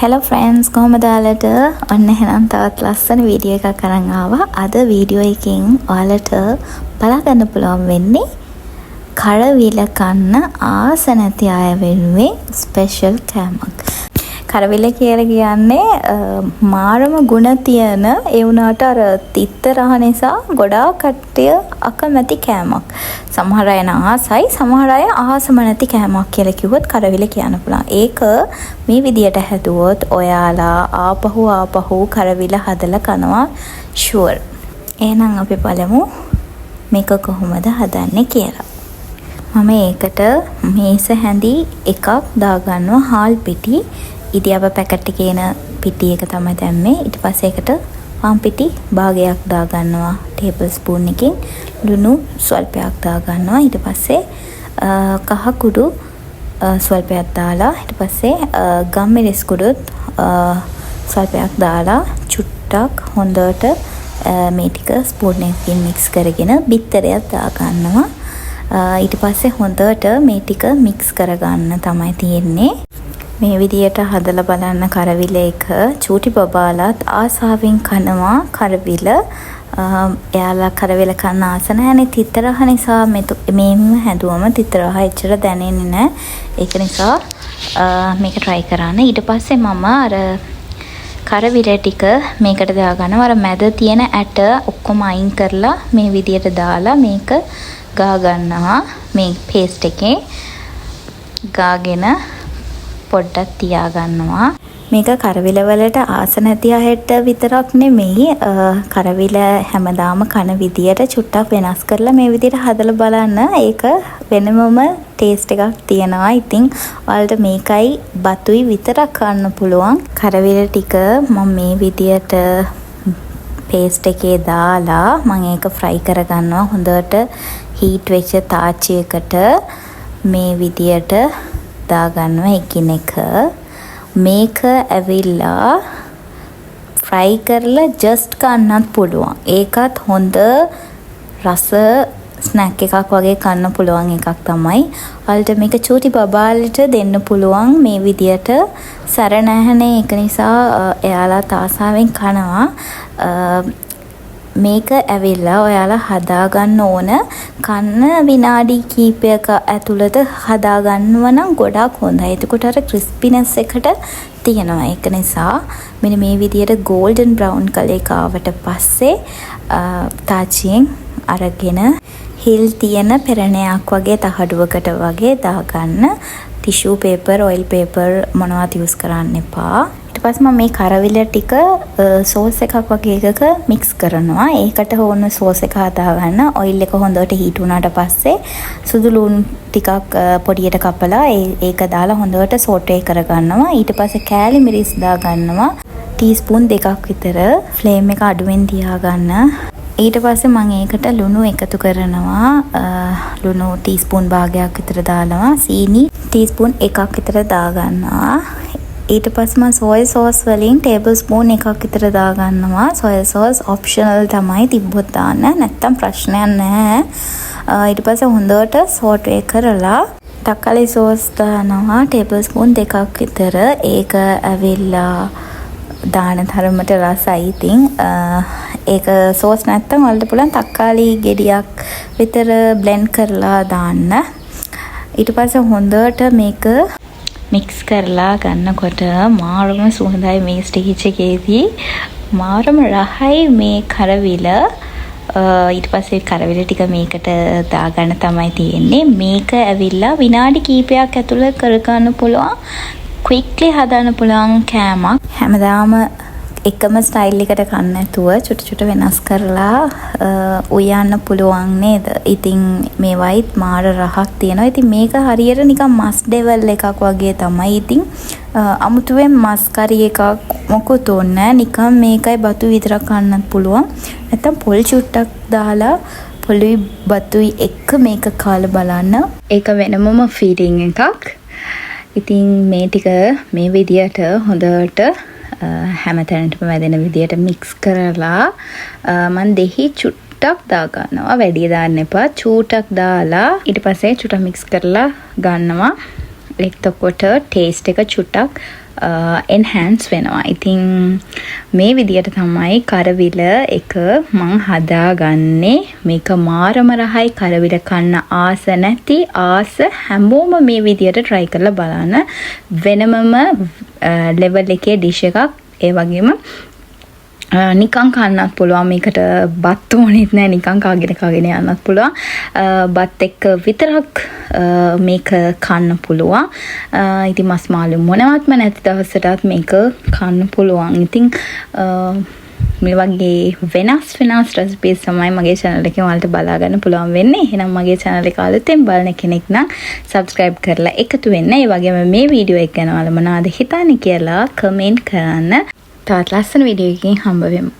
Hello friends, කොහමද ඔයාලට? ඔන්න එහෙනම් තවත් ලස්සන වීඩියෝ එකක් අරන් ආවා. අද වීඩියෝ එකෙන් ඔයාලට බලා ගන්න පුළුවන් වෙන්නේ කරවිල කන්න ආස නැති අය වෙනුවෙන් ස්පෙෂල් කෑමක්. කරවිල කියලා කියන්නේ මාරම ගුණ තියෙන ඒ වුණාට අර තිත්ත රහ නිසා ගොඩාක් කට්ටිය අකමැති කෑමක්. සමහර අය ආසයි, සමහර අය ආසම නැති කෑමක් කියලා කිව්වොත් කරවිල කියන්න පුළුවන්. ඒක මේ විදියට හැදුවොත් ඔයාලා ආපහු කරවිල හදලා කනවා ෂුවර්. එහෙනම් අපි බලමු මේක කොහොමද හදන්නේ කියලා. මම ඒකට මේස හැඳි එකක් දාගන්නවා හාල් පිටි. ඉදියාව පැකට් එකේ එන පිටි එක තමයි දැම්මේ. ඊට පස්සේ ඒකට පාන් පිටි භාගයක් දාගන්නවා ටේබල් ස්පූන් එකකින්. ලුණු ස්වල්පයක් දාගන්නවා. ඊට පස්සේ කහ කුඩු ස්වල්පයක් දාලා ඊට පස්සේ ගම්මිරිස් කුඩුත් ස්වල්පයක් දාලා චුට්ටක් හොඳට මේ ටික ස්පූන් එකකින් මික්ස් කරගෙන බිත්තරයක් දාගන්නවා. ඊට පස්සේ හොඳට මේ ටික මික්ස් කරගන්න තමයි තියෙන්නේ. මේ විදියට හදලා බලන්න කරවිල එක. චූටි බබාලාත් ආසාවෙන් කනවා කරවිල. එයාලා කරවිල කන්න ආස නැහැනේ තිත්තරහ නිසා මේම හැදුවම තිත්තරහ එච්චර දැනෙන්නේ නැහැ. ඒක නිසා මේක try කරන්න. ඊට පස්සේ මම අර කරවිල ටික මේකට දාගන්නවා. අර මැද තියෙන ඇට ඔක්කොම අයින් කරලා මේ විදියට දාලා මේක ගා ගන්නවා. මේ පේස්ට් එකේ ගාගෙන පොඩ්ඩක් තියාගන්නවා. මේක කරවිල වලට ආස නැති අයට විතරක් නෙමෙයි, කරවිල හැමදාම කන විදියට චුට්ටක් වෙනස් කරලා මේ විදියට හදලා බලන්න. ඒක වෙනමම ටේස්ට් එකක් තියෙනවා. ඉතින් ඔයාලට මේකයි බතුයි විතරක් කන්න පුළුවන්. කරවිල ටික මම මේ විදියට පේස්ට් එකේ දාලා මම ඒක ෆ්‍රයි කරගන්නවා. හොඳට හීට් වෙච්ච තාච්චියකට මේ විදියට දාගන්නවා එකිනෙක. මේක ඇවිල්ලා ෆ්‍රයි කරලා ජස්ට් කන්නත් පුළුවන්. ඒකත් හොඳ රස ස්නැක් එකක් වගේ කන්න පුළුවන් එකක් තමයි. ඔයාලට මේක චූටි බබාලට දෙන්න පුළුවන් මේ විදියට. සැර නැහැනේ, ඒක නිසා එයාලා ආසාවෙන් කනවා. මේක ඇවිල්ලා ඔයාලා හදාගන්න ඕන කන්න විනාඩි කීපයක ඇතුළත හදාගන්නව නම් ගොඩාක් හොඳයි. එතකොට අර ක්‍රිස්පිනස් එකට තියෙනවා. ඒක නිසා මෙන්න මේ විදියට ගෝල්ඩන් බ්‍රවුන් කලර් එක ආවට පස්සේ තාච්චියෙන් අරගෙන හිල් තියෙන පෙරණයක් වගේ තහඩුවකට වගේ දාගන්න. ටිෂු පේපර්, ඔයිල් පේපර් මොනවත් යූස් කරන්න එපා. ඊට පස්සේ මම මේ කරවිල ටික සෝස් එකක් වගේ එකක මික්ස් කරනවා. ඒකට ඕන සෝස් එක හදාගන්න. ඔයිල් එක හොඳට හීට් වුණාට පස්සේ සුදු ලුණු ටිකක් පොඩියට කපලා ඒක දාලා හොඳට සෝටේ කරගන්නවා. ඊට පස්සේ කෑලි මිරිස් දාගන්නවා. ටීස්පූන් 2ක් විතර. ෆ්ලේම් එක අඩුවෙන් තියාගන්න. ඊට පස්සේ මම ඒකට ලුණු එකතු කරනවා. ලුණු ටීස්පූන් භාගයක් විතර දානවා. සීනි ටීස්පූන් 1ක් විතර දාගන්නවා. ඊට පස්සේ මම සෝය සෝස් වලින් ටේබල් ස්පූන් 1ක් විතර දාගන්නවා. සෝය සෝස් ඔප්ෂනල් තමයි, තිබ්බොත් දාන්න, නැත්තම් ප්‍රශ්නයක් නැහැ. ඊට පස්සේ හොඳට සෝටේ කරලා තක්කාලි සෝස් දානවා ටේබල් ස්පූන් 2ක් විතර. ඒක ඇවිල්ලා දාන තරමට රසයි. ඉතින් ඒක සෝස් නැත්තම් ඔයාලට පුළුවන් තක්කාලි ගෙඩියක් විතර බ්ලෙන්ඩ් කරලා දාන්න. ඊට පස්සේ හොඳට මේක මික්ස් කරලා ගන්නකොට මාරම සුවඳයි. මේ ස්ටේජ් එකේදී මාරම රහයි මේ කරවිල. ඊට පස්සේ කරවිල ටික මේකට දාගන්න තමයි තියෙන්නේ. මේක ඇවිල්ලා විනාඩි කීපයක් ඇතුළත කරගන්න පුළුවන්, ක්වික්ලි හදන්න පුළුවන් කෑමක්. හැමදාම එකම ස්ටයිල් එකට කන්න නැතුව චුට වෙනස් කරලා උයන්න පුළුවන් නේද? ඉතින් මේවයිත් මාර රහක් තියෙනවා. ඉතින් මේක හරියට නිකන් මස් ඩෙවල් එකක් වගේ තමයි. ඉතින් අමුතුවෙන් මස් කරි එකක් මොකුත් ඕනේ නැහැ. නිකන් මේකයි බතු විතරක් කන්නත් පුළුවන්. නැත්තම් පොල් චුට්ටක් දාලා පොළුයි බතුයි එක්ක මේක කාලා බලන්න. ඒක වෙනමම ෆීලිං එකක්. ඉතින් මේ ටික මේ විදියට හොඳට හැමතැනටම වැදෙන විදියට මික්ස් කරලා මම දෙහි චුට්ටක් දාගන්නවා. වැඩි දාන්න එපා. චූටක් දාලා ඊට පස්සේ චුට්ටක් මික්ස් කරලා ගන්නවා. එතකොට ටේස්ට් එක චුට්ටක් එන්හෑන්ස් වෙනවා. ඉතින් මේ විදියට තමයි කරවිල එක මං හදාගන්නේ. මේක මාරම රහයි. කරවිල කන්න ආස නැති ආස හැමෝම මේ විදියට try කරලා බලන්න. වෙනමම level එකේ dish එකක්. ඒ වගේම නිකන් කන්නත් පුළුවන්. මේකට බත් ඕනෙත් නෑ. නිකන් කාගෙන යන්නත් පුළුවන්. බත් එක්ක විතරක් මේක කන්න පුළුවන්. ඉතින් මස් මාළු මොනවත්ම නැති දවසටත් මේක කන්න පුළුවන්. ඉතින් මේ වගේ වෙනස් රෙසිපීස් තමයි මගේ channel එකේ ඔයාලට බලා ගන්න පුළුවන් වෙන්නේ. එහෙනම් මගේ channel එක අලුතෙන් බලන කෙනෙක් නම් subscribe කරලා එකතු වෙන්න. ඒ වගේම මේ වීඩියෝ එක ගැන ඔයාලා මොනවද හිතන්නේ කියලා comment කරන්න. තවත් ලස්සන වීඩියෝ එකකින් හම්බ වෙමු.